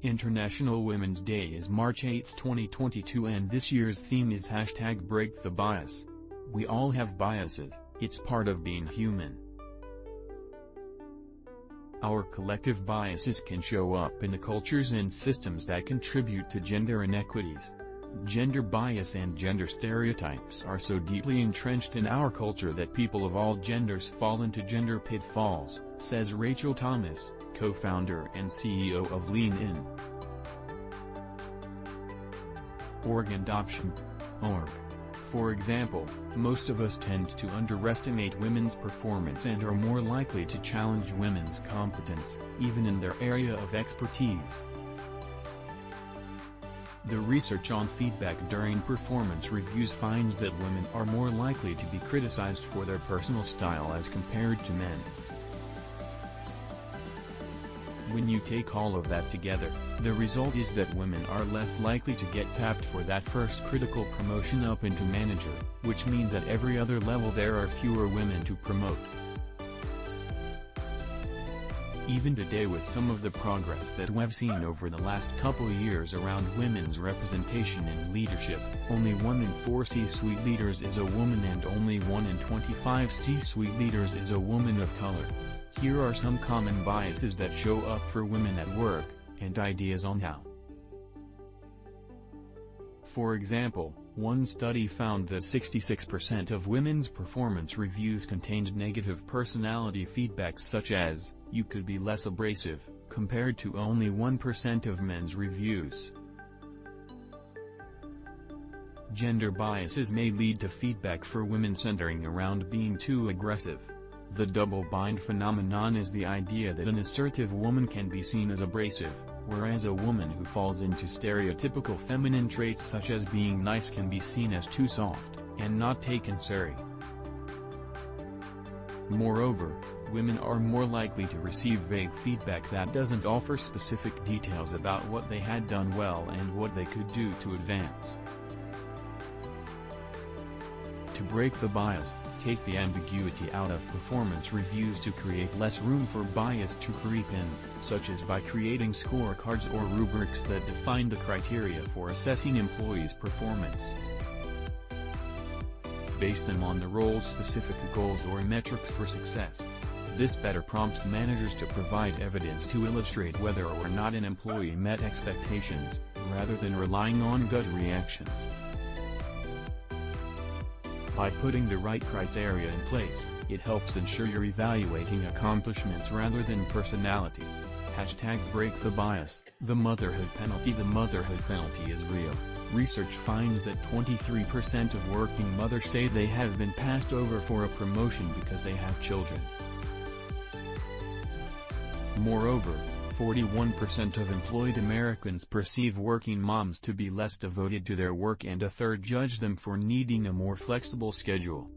International Women's Day is March 8, 2022, and this year's theme is #BreakTheBias. We all have biases, it's part of being human. Our collective biases can show up in the cultures and systems that contribute to gender inequities. Gender bias and gender stereotypes are so deeply entrenched in our culture that people of all genders fall into gender pitfalls, says Rachel Thomas, co-founder and CEO of LeanIn. OptionB. For example, most of us tend to underestimate women's performance and are more likely to challenge women's competence, even in their area of expertise. The research on feedback during performance reviews finds that women are more likely to be criticized for their personal style as compared to men. When you take all of that together, the result is that women are less likely to get tapped for that first critical promotion up into manager, which means at every other level there are fewer women to promote. Even today, with some of the progress that we've seen over the last couple years around women's representation in leadership, only 1 in 4 C-suite leaders is a woman and only 1 in 25 C-suite leaders is a woman of color. Here are some common biases that show up for women at work, and ideas on how. For example, one study found that 66% of women's performance reviews contained negative personality feedback such as, "You could be less abrasive," compared to only 1% of men's reviews. Gender biases may lead to feedback for women centering around being too aggressive. The double-bind phenomenon is the idea that an assertive woman can be seen as abrasive, whereas a woman who falls into stereotypical feminine traits such as being nice can be seen as too soft, and not taken seriously. Moreover, women are more likely to receive vague feedback that doesn't offer specific details about what they had done well and what they could do to advance. To break the bias, take the ambiguity out of performance reviews to create less room for bias to creep in, such as by creating scorecards or rubrics that define the criteria for assessing employees' performance. Base them on the role-specific goals or metrics for success. This better prompts managers to provide evidence to illustrate whether or not an employee met expectations, rather than relying on gut reactions. By putting the right criteria in place, it helps ensure you're evaluating accomplishments rather than personality. #BreakTheBias. The Motherhood Penalty. The motherhood penalty is real. Research finds that 23% of working mothers say they have been passed over for a promotion because they have children. Moreover, 41% of employed Americans perceive working moms to be less devoted to their work and a third judge them for needing a more flexible schedule.